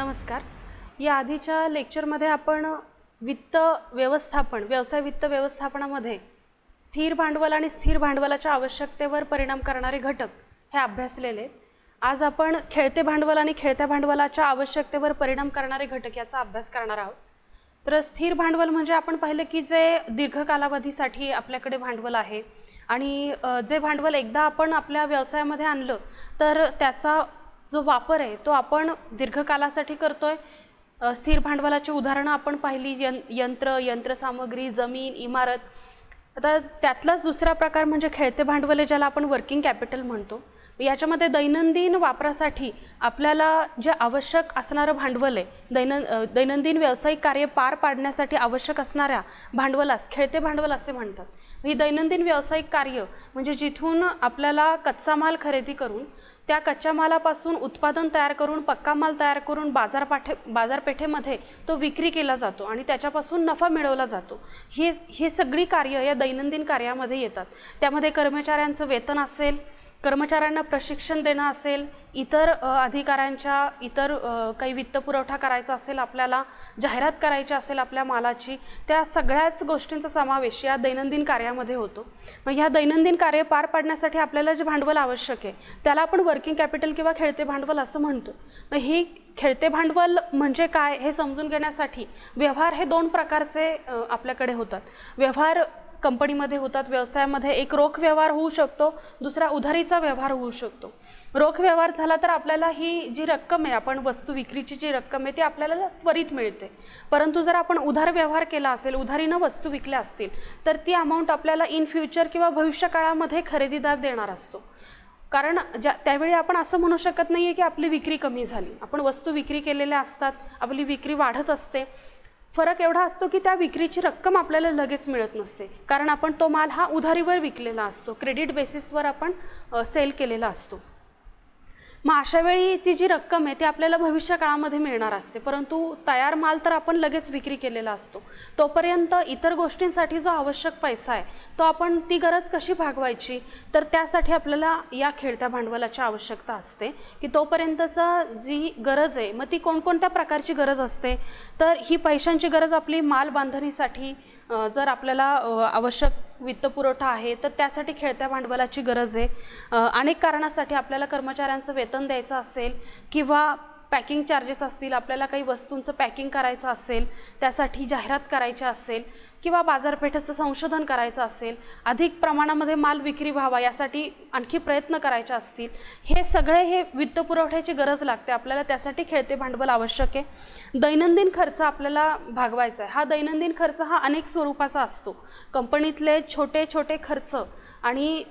नमस्कार। या आधीच्या लेक्चरमध्ये आपण वित्त व्यवस्थापन, व्यवसाय वित्त व्यवस्थापनामध्ये स्थिर भांडवल आणि स्थिर भांडवलाच्या आवश्यकतेवर परिणाम करणारे घटक हे अभ्यासलेले। आज आपण खेळते भांडवल आणि खेळत्या भांडवलाच्या आवश्यकतेवर परिणाम करणारे घटक याचा अभ्यास करणार आहोत। तर स्थिर भांडवल म्हणजे आपण पाहिलं की जे दीर्घ कालावधीसाठी आपल्याकडे भांडवल आहे आणि जे भांडवल एकदा आपण आपल्या व्यवसायामध्ये आणलं तर त्याचा जो वापर आहे तो आपण दीर्घकालासाठी करतोय। स्थिर भांडवलाची उदाहरणं आपण पाहिली, यंत्रसामग्री, जमीन, इमारत। आता त्यातलाच दुसरा प्रकार म्हणजे खेळते भांडवल आहे, ज्याला आपण वर्किंग कॅपिटल म्हणतो। याच्यामध्ये दैनंदिन वापरासाठी आपल्याला जे आवश्यक असणारं भांडवल आहे, दैनंदिन व्यावसायिक कार्य पार पाडण्यासाठी आवश्यक असणाऱ्या भांडवलास खेळते भांडवल असे म्हणतात। ही दैनंदिन व्यावसायिक कार्य म्हणजे जिथून आपल्याला कच्चा माल खरेदी करून त्या कच्च्या मालापासून उत्पादन तयार करून पक्का माल तयार करून बाजारपेठेमध्ये तो विक्री केला जातो आणि त्याच्यापासून नफा मिळवला जातो। ही सगळी कार्य या दैनंदिन कार्यामध्ये येतात। त्यामध्ये कर्मचाऱ्यांचं वेतन असेल, कर्मचाऱ्यांना प्रशिक्षण देणं असेल, इतर अधिकाऱ्यांच्या इतर काही वित्त पुरवठा करायचा असेल, आपल्याला जाहिरात करायची असेल आपल्या मालाची, त्या सगळ्याच गोष्टींचा समावेश या दैनंदिन कार्यामध्ये होतो। मग ह्या दैनंदिन कार्य पार पाडण्यासाठी आपल्याला जे भांडवल आवश्यक आहे त्याला आपण वर्किंग कॅपिटल किंवा खेळते भांडवल असं म्हणतो। मग ही खेळते भांडवल म्हणजे काय हे समजून घेण्यासाठी व्यवहार हे दोन प्रकारचे आपल्याकडे होतात। व्यवहार कंपनीमध्ये होतात, व्यवसायामध्ये एक रोख व्यवहार होऊ शकतो, दुसरा उधारीचा व्यवहार होऊ शकतो। रोख व्यवहार झाला तर आपल्याला ही जी रक्कम आहे, आपण वस्तू विक्रीची जी रक्कम आहे ती आपल्याला त्वरित मिळते। परंतु जर आपण उधार व्यवहार केला असेल, उधारीनं वस्तू विकल्या असतील तर ती अमाऊंट आपल्याला इन फ्युचर किंवा भविष्य काळामध्ये खरेदीदार देणार असतो। कारण त्यावेळी आपण असं म्हणू शकत नाहीये की आपली विक्री कमी झाली। आपण वस्तू विक्री केलेल्या असतात, आपली विक्री वाढत असते। फरक एवढा असतो की त्या विक्रीची रक्कम आपल्याला लगेच मिळत नसते, कारण आपण तो माल हा उधारीवर विकलेला असतो, क्रेडिट बेसिसवर आपण सेल केलेला असतो। मग अशा वेळी ती जी रक्कम आहे ती आपल्याला भविष्य काळामध्ये मिळणार असते, परंतु तयार माल तर आपण लगेच विक्री केलेला असतो। तोपर्यंत इतर गोष्टींसाठी जो आवश्यक पैसा आहे तो आपण ती गरज कशी भागवायची, तर त्यासाठी आपल्याला या खेळत्या भांडवलाची आवश्यकता असते की तोपर्यंतचा जी गरज आहे मग ती कोणकोणत्या प्रकारची गरज असते। तर ही पैशांची गरज आपली माल बांधणीसाठी, जर आपल्याला आवश्यक वित्त पुरवठा आहे तर त्यासाठी खेळत्या भांडवलाची गरज आहे। अनेक कारणासाठी आपल्याला कर्मचाऱ्यांचं वेतन द्यायचं असेल किंवा पॅकिंग चार्जेस असतील, आपल्याला काही वस्तूंचं पॅकिंग करायचं असेल, त्यासाठी जाहिरात करायची असेल किंवा बाजारपेठेचं संशोधन करायचं असेल, अधिक प्रमाणामध्ये माल विक्री व्हावा यासाठी आणखी प्रयत्न करायचे असतील, हे सगळे हे वित्त पुरवठ्याची गरज लागते आपल्याला, त्यासाठी खेळते भांडवल आवश्यक आहे। दैनंदिन खर्च आपल्याला भागवायचा आहे। हा दैनंदिन खर्च हा अनेक स्वरूपाचा असतो। कंपनीतले छोटे छोटे खर्च आणि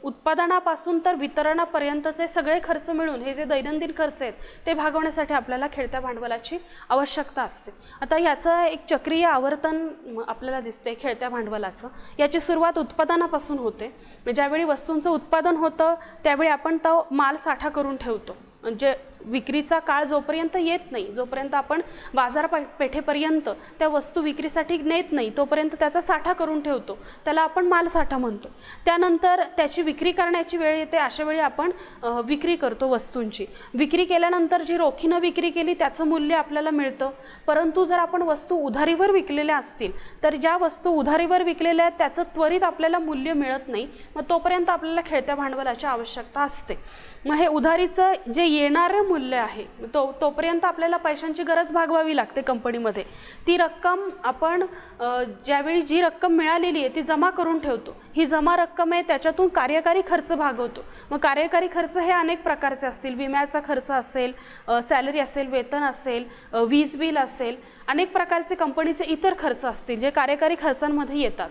उत्पादनापासून तर वितरणापर्यंतचे सगळे खर्च मिळून हे जे दैनंदिन खर्च आहेत ते भागवण्यासाठी आपल्याला खेळत्या भांडवलाची आवश्यकता असते। आता याचं एक चक्रीय आवर्तन आपल्याला दिसते खेळत्या भांडवलाचं। याची सुरुवात उत्पादनापासून होते। ज्यावेळी वस्तूंचं उत्पादन होतं त्यावेळी आपण तो माल साठा करून ठेवतो। म्हणजे विक्रीचा काळ जोपर्यंत येत नाही, जोपर्यंत आपण बाजारपेठेपर्यंत त्या वस्तू विक्रीसाठी नेत नाही तोपर्यंत त्याचा साठा करून ठेवतो, त्याला आपण माल साठा म्हणतो। त्यानंतर त्याची विक्री करण्याची वेळ येते, अशा वेळी आपण विक्री करतो वस्तूंची। विक्री केल्यानंतर जी रोखीनं विक्री केली त्याचं मूल्य आपल्याला मिळतं। परंतु जर आपण वस्तू उधारीवर विकलेल्या असतील तर ज्या वस्तू उधारीवर विकलेल्या आहेत त्याचं त्वरित आपल्याला मूल्य मिळत नाही, मग तोपर्यंत आपल्याला खेळत्या भांडवलाची आवश्यकता असते। मग हे उधारीचं जे येणारं मूल्य आहे तोपर्यंत आपल्याला पैशांची गरज भागवावी लागते कंपनीमध्ये। ती रक्कम आपण ज्यावेळी जी रक्कम मिळालेली आहे ती जमा करून ठेवतो। ही जमा रक्कम आहे त्याच्यातून कार्यकारी खर्च भागवतो। मग कार्यकारी खर्च हे अनेक प्रकारचे असतील, विम्याचा खर्च असेल, सॅलरी असेल, वेतन असेल, वीज बिल असेल, अनेक प्रकारचे कंपनीचे इतर खर्च असतील जे कार्यकारी खर्चांमध्ये येतात।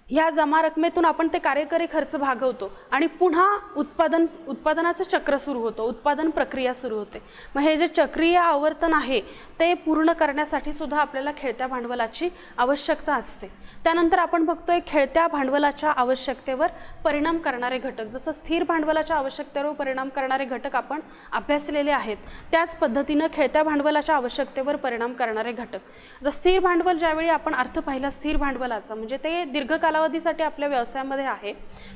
ह्या जमा रकमेतून आपण ते कार्यकारी खर्च भागवतो आणि पुन्हा उत्पादनाचं चक्र सुरू होतं, उत्पादन प्रक्रिया सुरू होते। मग हे जे चक्रीय आवर्तन आहे ते पूर्ण करण्यासाठी सुद्धा आपल्याला खेळत्या भांडवलाची आवश्यकता असते। त्यानंतर आपण बघतोय खेळत्या भांडवलाच्या आवश्यकतेवर परिणाम करणारे घटक। जसं स्थिर भांडवलाच्या आवश्यकतेवर परिणाम करणारे घटक आपण अभ्यासलेले आहेत, त्याच पद्धतीने खेळत्या भांडवलाच्या आवश्यकतेवर परिणाम करणारे घटक। स्थिर भांडवल ज्यावेळी आपण अर्थ पाहिला स्थिर भांडवलाचा म्हणजे ते दीर्घकाल कालावधीसाठी आपल्या व्यवसायामध्ये आहे.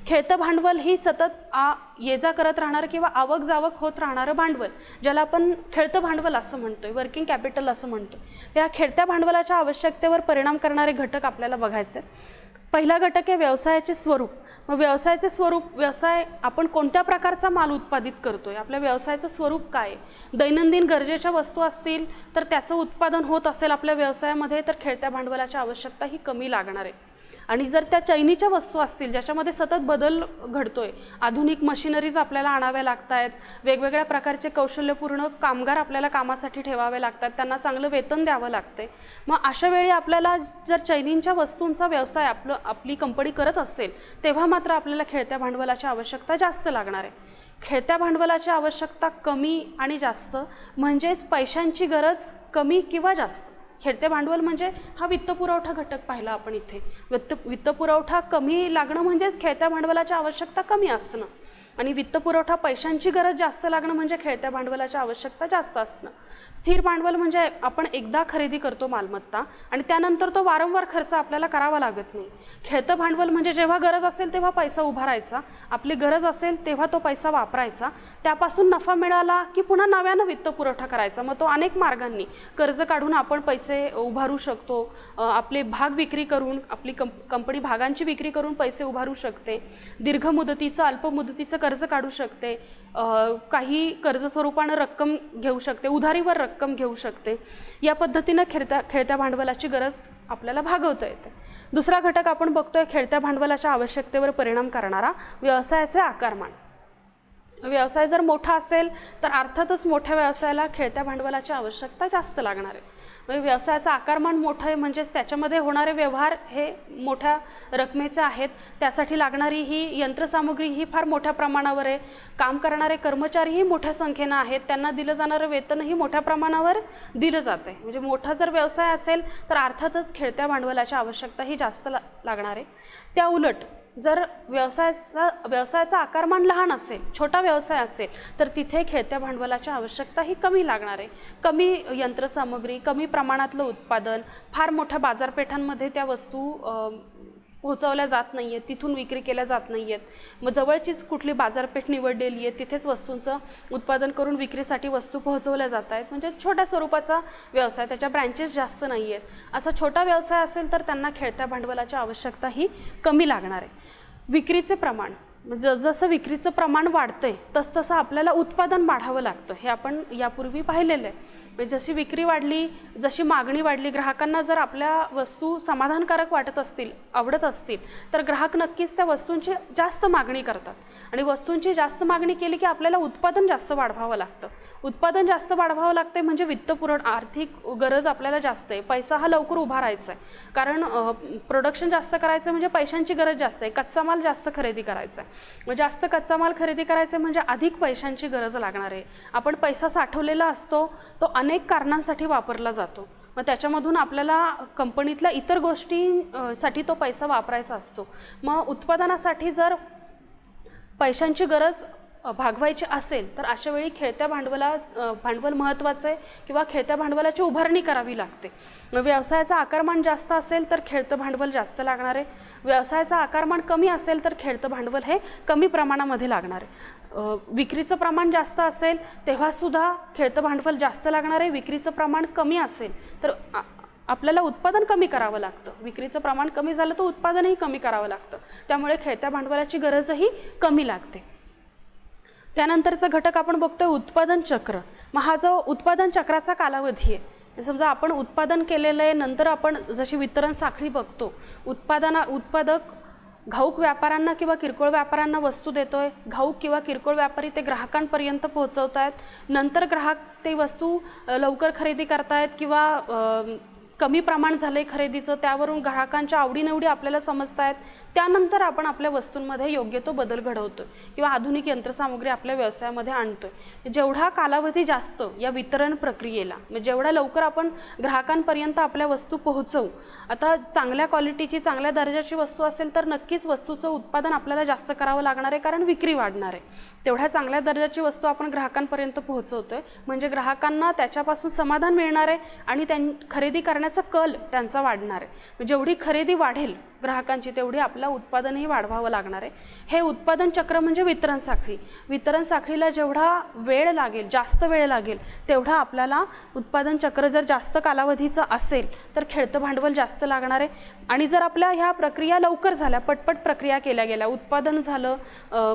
खेळतं भांडवल ही सतत ये जा करत राहणारं किंवा आवक जावक होत राहणारं भांडवल, ज्याला आपण खेळतं भांडवल असं म्हणतोय, वर्किंग कॅपिटल असं म्हणतोय. या खेळत्या भांडवलाच्या आवश्यकतेवर परिणाम करणारे घटक आपल्याला बघायचे. पहिला घटक आहे व्यवसायाचे स्वरूप. मग व्यवसायाचे स्वरूप, व्यवसाय आपण कोणत्या प्रकारचा माल उत्पादित करतोय, आपल्या व्यवसायाचं स्वरूप काय आहे. दैनंदिन गरजेच्या वस्तू असतील तर त्याचं उत्पादन होत असेल आपल्या व्यवसायामध्ये, तर खेळत्या भांडवलाची आवश्यकता ही कमी लागणार आहे. आणि जर त्या चैनीच्या वस्तू असतील ज्याच्यामध्ये सतत बदल घडतोय, आधुनिक मशिनरीज आपल्याला आणाव्या लागत आहेत, वेगवेगळ्या प्रकारचे कौशल्यपूर्ण कामगार आपल्याला कामासाठी ठेवावे लागतात, त्यांना चांगलं वेतन द्यावं लागते. मग अशा वेळी आपल्याला जर चैनीच्या वस्तूंचा व्यवसाय आपली कंपनी करत असेल, तेव्हा मात्र आपल्याला खेळत्या भांडवलाची आवश्यकता जास्त लागणार आहे. खेळत्या भांडवलाची आवश्यकता कमी आणि जास्त म्हणजेच पैशांची गरज कमी किंवा जास्त. खेळते भांडवल म्हणजे हा वित्तपुरवठा घटक पाहिला आपण इथे. वित्तपुरवठा कमी लागणं म्हणजेच खेळत्या भांडवलाची आवश्यकता कमी असणं, आणि वित्तपुरवठा पैशांची गरज जास्त लागणं म्हणजे खेळत्या भांडवलाची आवश्यकता जास्त असणं. स्थिर भांडवल म्हणजे आपण एकदा खरेदी करतो मालमत्ता आणि त्यानंतर तो वारंवार खर्च आपल्याला करावा लागत नाही. खेळतं भांडवल म्हणजे जेव्हा गरज असेल तेव्हा पैसा उभारायचा, आपली गरज असेल तेव्हा तो पैसा वापरायचा, त्यापासून नफा मिळाला की पुन्हा नव्यानं वित्तपुरवठा करायचा. मग तो अनेक मार्गांनी कर्ज काढून आपण पैसे उभारू शकतो, आपले भाग विक्री करून, आपली कंपनी भागांची विक्री करून पैसे उभारू शकते, दीर्घ मुदतीचं अल्प मुदतीचं कर्ज काढू शकते, काही कर्ज स्वरूपानं रक्कम घेऊ शकते, उधारीवर रक्कम घेऊ शकते. या पद्धतीने खेळत्या भांडवलाची गरज आपल्याला भागवता येते. दुसरा घटक आपण बघतोय खेळत्या भांडवलाच्या आवश्यकतेवर परिणाम करणारा व्यवसायाचे आकारमान. व्यवसाय जर मोठा असेल तर अर्थातच मोठ्या व्यवसायाला खेळत्या भांडवलाची आवश्यकता जास्त लागणार आहे. म्हणजे व्यवसायाचं आकारमान मोठं आहे म्हणजेच त्याच्यामध्ये होणारे व्यवहार हे मोठ्या रकमेचे आहेत, त्यासाठी लागणारी ही यंत्रसामुग्री ही फार मोठ्या प्रमाणावर आहे, काम करणारे कर्मचारीही मोठ्या संख्येनं आहेत, त्यांना दिलं जाणारं वेतनही मोठ्या प्रमाणावर दिलं जातं आहे. म्हणजे मोठा जर व्यवसाय असेल तर अर्थातच खेळत्या भांडवलाची आवश्यकता ही जास्त लागणार आहे. त्या उलट जर व्यवसायाचा आकारमान लहान असेल, छोटा व्यवसाय असेल, तर तिथे खेळत्या भांडवलाची आवश्यकता ही कमी लागणार आहे. कमी यंत्रसामुग्री, कमी प्रमाणातलं उत्पादन, फार मोठ्या बाजारपेठांमध्ये त्या वस्तू पोहोचवल्या जात नाही आहेत, तिथून विक्री केल्या जात नाही आहेत. मग जवळचीच कुठली बाजारपेठ निवडलेली आहे, तिथेच वस्तूंचं उत्पादन करून विक्रीसाठी वस्तू पोहोचवल्या जात आहेत. म्हणजे छोट्या स्वरूपाचा व्यवसाय, त्याच्या ब्रँचेस जास्त नाही आहेत. असा छोटा व्यवसाय असेल तर त्यांना खेळत्या भांडवलाची आवश्यकता ही कमी लागणार आहे. विक्रीचे प्रमाण, जसं विक्रीचं प्रमाण वाढतंय तसतसं आपल्याला उत्पादन वाढावं लागतं, हे आपण यापूर्वी पाहिलेलं आहे. म्हणजे जशी विक्री वाढली, जशी मागणी वाढली, ग्राहकांना जर आपल्या वस्तू समाधानकारक वाटत असतील, आवडत असतील, तर ग्राहक नक्कीच त्या वस्तूंची जास्त मागणी करतात. आणि वस्तूंची जास्त मागणी केली की आपल्याला उत्पादन जास्त वाढवावं लागतं. उत्पादन जास्त वाढवावं लागते म्हणजे वित्तपुरवठा, आर्थिक गरज आपल्याला जास्त आहे, पैसा हा लवकर उभारायचा आहे, कारण प्रोडक्शन जास्त करायचं म्हणजे पैशांची गरज जास्त आहे, कच्चा माल जास्त खरेदी करायचा आहे. मग जास्त कच्चा माल खरेदी करायचा म्हणजे अधिक पैशांची गरज लागणार आहे. आपण पैसा साठवलेला असतो, तो अनेक कारणांसाठी वापरला जातो. मग त्याच्यामधून आपल्याला कंपनीतल्या इतर गोष्टींसाठी तो पैसा वापरायचा असतो. मग उत्पादनासाठी जर पैशांची गरज भागवायची असेल तर अशा वेळी खेळत्या भांडवल महत्त्वाचं आहे किंवा खेळत्या भांडवलाची उभारणी करावी लागते. व्यवसायाचा आकारमान जास्त असेल तर खेळतं भांडवल जास्त लागणार आहे. व्यवसायाचा आकारमान कमी असेल तर खेळतं भांडवल हे कमी प्रमाणामध्ये लागणार आहे. विक्रीचं प्रमाण जास्त असेल तेव्हासुद्धा खेळतं भांडवल जास्त लागणार आहे. विक्रीचं प्रमाण कमी असेल तर आपल्याला उत्पादन कमी करावं लागतं. विक्रीचं प्रमाण कमी झालं तर उत्पादनही कमी करावं लागतं. त्यामुळे खेळत्या भांडवलाची गरजही कमी लागते. त्यानंतरचा घटक आपण बघतोय उत्पादन चक्र. मग हा जो उत्पादन चक्राचा कालावधी आहे, समजा आपण उत्पादन केलेलं आहे, नंतर आपण जशी वितरण साखळी बघतो, उत्पादक घाऊक व्यापाऱ्यांना किंवा किरकोळ व्यापाऱ्यांना वस्तू देतोय, घाऊक किंवा किरकोळ व्यापारी ते ग्राहकांपर्यंत पोहोचवतायत, नंतर ग्राहक ते वस्तू लवकर खरेदी करतायत किंवा कमी प्रमाण झाले खरेदीचं, त्यावरून ग्राहकांच्या आवडीनिवडी आपल्याला समजतायत, त्यानंतर आपण आपल्या वस्तूंमध्ये योग्य तो बदल घडवतोय किंवा आधुनिक यंत्रसामुग्री आपल्या व्यवसायामध्ये आणतोय. जेवढा कालावधी जास्त या वितरण प्रक्रियेला, म्हणजे जेवढ्या लवकर आपण ग्राहकांपर्यंत आपल्या वस्तू पोहोचवू, आता चांगल्या क्वालिटीची चांगल्या दर्जाची वस्तू असेल तर नक्कीच वस्तूचं उत्पादन आपल्याला जास्त करावं लागणार आहे, कारण विक्री वाढणार आहे. तेवढ्या चांगल्या दर्जाची वस्तू आपण ग्राहकांपर्यंत पोहोचवतोय म्हणजे ग्राहकांना त्याच्यापासून समाधान मिळणार आहे आणि खरेदी करण्याचा कल त्यांचा वाढणार आहे. जेवढी खरेदी वाढेल, ग्राहकांची तेवढी आपलं उत्पादनही वाढवावं लागणार आहे। हे उत्पादन चक्र म्हणजे वितरण साखळी। वितरण साखळीला जेवढा वेळ लागेल, जास्त वेळ लागेल, तेवढा आपल्याला उत्पादन चक्र जर जास्त कालावधीचं असेल तर खेळतं भांडवल जास्त लागणार आहे। आणि जर आपल्या ह्या प्रक्रिया लवकर झाल्या, पटपट प्रक्रिया केल्या गेल्या, उत्पादन झालं,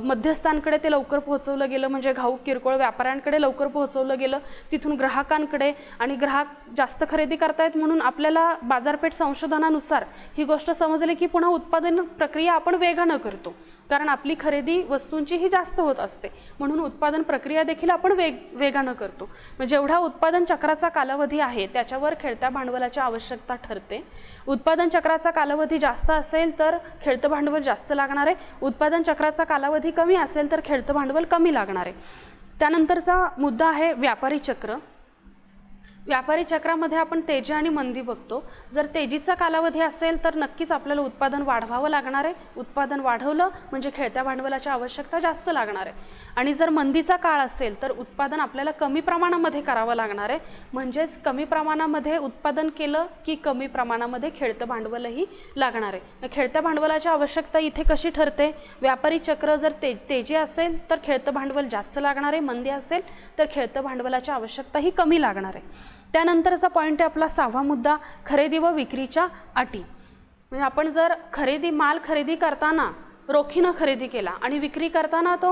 मध्यस्थांकडे ते लवकर पोहोचवलं गेलं, म्हणजे घाऊक किरकोळ व्यापाऱ्यांकडे लवकर पोहोचवलं गेलं, तिथून ग्राहकांकडे, आणि ग्राहक जास्त खरेदी करतायत म्हणून आपल्याला बाजारपेठ संशोधनानुसार ही गोष्ट समजली की पुन्हा उत्पादन प्रक्रिया आपण वेगानं करतो, कारण आपली खरेदी वस्तूंची ही जास्त होत असते, म्हणून उत्पादन प्रक्रिया देखील आपण वेगानं करतो। म्हणजे जेवढा उत्पादन चक्राचा कालावधी आहे त्याच्यावर खेळत्या भांडवलाची आवश्यकता ठरते। उत्पादन चक्राचा कालावधी जास्त असेल तर खेळतं भांडवल जास्त लागणार आहे, उत्पादन चक्राचा कालावधी कमी असेल तर खेळतं भांडवल कमी लागणार आहे। त्यानंतरचा मुद्दा आहे व्यापारी चक्र। व्यापारी चक्रामध्ये आपण तेजी आणि मंदी बघतो। जर तेजीचा कालावधी असेल तर नक्कीच आपल्याला उत्पादन वाढवावं लागणार आहे, उत्पादन वाढवलं म्हणजे खेळत्या भांडवलाची आवश्यकता जास्त लागणार आहे। आणि जर मंदीचा काळ असेल तर उत्पादन आपल्याला कमी प्रमाणामध्ये करावं लागणार आहे, म्हणजेच कमी प्रमाणामध्ये उत्पादन केलं की कमी प्रमाणामध्ये खेळतं भांडवलही लागणार आहे। खेळत्या भांडवलाची आवश्यकता इथे कशी ठरते? व्यापारी चक्र जर तेजी असेल तर खेळतं भांडवल जास्त लागणार आहे, मंदी असेल तर खेळतं भांडवलाची आवश्यकता ही कमी लागणार आहे। त्यानंतरचा पॉइंट आहे आपला 6वा मुद्दा, खरेदी व विक्रीच्या अटी। म्हणजे आपण जर माल खरेदी करताना रोखीनं खरेदी केला आणि विक्री करताना तो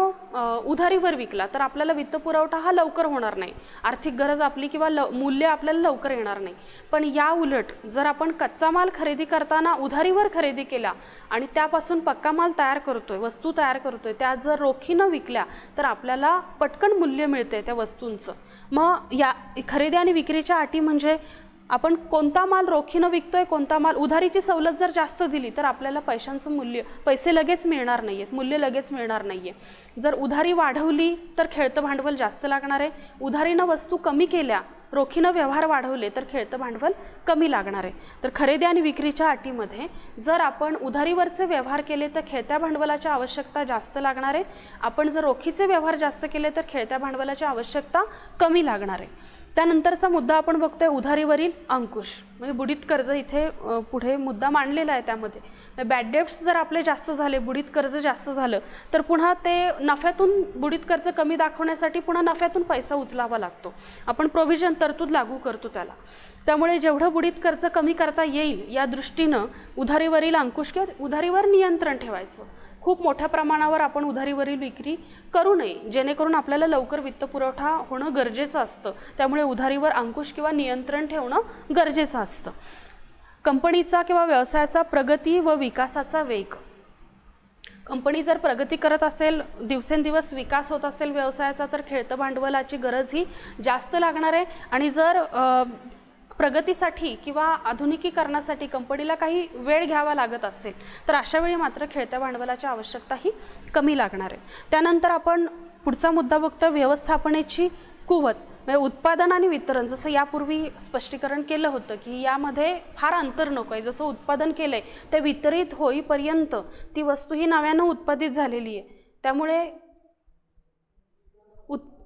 उधारीवर विकला तर आपल्याला वित्तपुरवठा हा लवकर होणार नाही, आर्थिक गरज आपली किंवा मूल्य आपल्याला लवकर येणार नाही। पण या उलट जर आपण कच्चा माल खरेदी करताना उधारीवर खरेदी केला आणि त्यापासून पक्का माल तयार करतोय, वस्तू तयार करतोय, त्या जर रोखीनं विकल्या तर आपल्याला पटकन मूल्य मिळते त्या वस्तूंचं। मग या खरेदी आणि विक्रीच्या अटी म्हणजे आपण कोणता माल रोखीनं विकतोय, कोणता माल, उधारीची सवलत जर जास्त दिली तर आपल्याला पैसे लगेच मिळणार नाहीयेत, मूल्य लगेच मिळणार नाहीये। जर उधारी वाढवली तर खेळतं भांडवल जास्त लागणार आहे, उधारीनं वस्तू कमी केल्या, रोखीनं व्यवहार वाढवले तर खेळतं भांडवल कमी लागणार आहे। तर खरेदी आणि विक्रीच्या अटीमध्ये जर आपण उधारीवरचे व्यवहार केले तर खेळत्या भांडवलाची आवश्यकता जास्त लागणार आहे, आपण जर रोखीचे व्यवहार जास्त केले तर खेळत्या भांडवलाची आवश्यकता कमी लागणार आहे। त्यानंतरचा मुद्दा आपण बघतोय उधारीवरील अंकुश, म्हणजे बुडीत कर्ज इथे पुढे मुद्दा मांडलेला आहे। त्यामध्ये बॅड डेट्स जर आपले जास्त झाले, बुडीत कर्ज जास्त झालं तर पुन्हा ते नफ्यातून, बुडीत कर्ज कमी दाखवण्यासाठी पुन्हा नफ्यातून पैसा उचलावा लागतो, आपण प्रोव्हिजन तरतूद लागू करतो त्याला। त्यामुळे जेवढं बुडीत कर्ज कमी करता येईल या दृष्टीनं उधारीवरील अंकुश किंवा उधारीवर नियंत्रण ठेवायचं। खूप मोठ्या प्रमाणावर आपण उधारीवरील विक्री करू नये, जेणेकरून आपल्याला लवकर वित्तपुरवठा होणं गरजेचं असतं, त्यामुळे उधारीवर अंकुश किंवा नियंत्रण ठेवणं गरजेचं असतं। कंपनीचा किंवा व्यवसायाचा प्रगती व विकासाचा वेग। कंपनी जर प्रगती करत असेल, दिवसेंदिवस विकास होत असेल व्यवसायाचा, तर खेळतं भांडवलाची गरज ही जास्त लागणार आहे। आणि जर प्रगतीसाठी किंवा आधुनिकीकरणासाठी कंपनीला काही वेळ घ्यावा लागत असेल तर अशा वेळी मात्र खेळत्या भांडवलाची आवश्यकता ही कमी लागणार आहे। त्यानंतर आपण पुढचा मुद्दा बघतो व्यवस्थापनेची कुवत। म्हणजे उत्पादन आणि वितरण, जसं यापूर्वी स्पष्टीकरण केलं होतं की यामध्ये फार अंतर नको आहे, जसं उत्पादन केलंय ते वितरित होईपर्यंत ती वस्तू ही नव्यानं उत्पादित झालेली आहे, त्यामुळे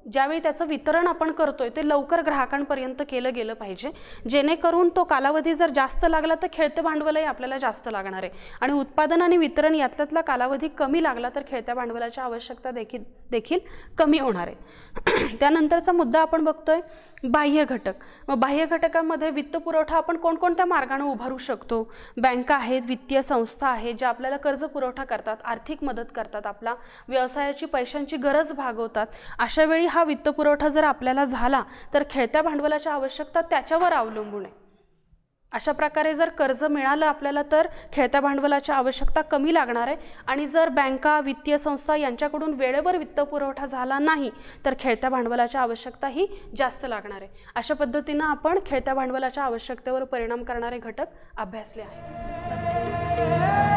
ज्यावेळी त्याचं वितरण आपण करतोय ते लवकर ग्राहकांपर्यंत केलं गेलं पाहिजे, जेणेकरून तो कालावधी जर जास्त लागला तर खेळतं भांडवलही आपल्याला जास्त लागणार आहे। आणि उत्पादन आणि वितरण यातला कालावधी कमी लागला तर खेळत्या भांडवलाची आवश्यकता देखील कमी होणार आहे। त्यानंतरचा मुद्दा आपण बघतोय बाह्य घटक। मग बाह्य घटकांमध्ये वित्तपुरवठा आपण कोणकोणत्या मार्गाने उभारू शकतो? बँका आहेत, वित्तीय संस्था आहेत ज्या आपल्याला कर्ज पुरवठा करतात, आर्थिक मदत करतात, आपला व्यवसायाची पैशांची गरज भागवतात। अशा वेळी हा वित्तपुरवठा जर आपल्याला झाला तर खेळत्या भांडवलाची आवश्यकता त्याच्यावर अवलंबून आहे। अशा प्रकारे जर कर्ज मिळालं आपल्याला तर खेळत्या भांडवलाची आवश्यकता कमी लागणार आहे। आणि जर बँका, वित्तीय संस्था यांच्याकडून वेळेवर वित्तपुरवठा झाला नाही तर खेळत्या भांडवलाची आवश्यकता ही जास्त लागणार आहे। अशा पद्धतीने आपण खेळत्या भांडवलाच्या आवश्यकतेवर परिणाम करणारे घटक अभ्यासले आहेत।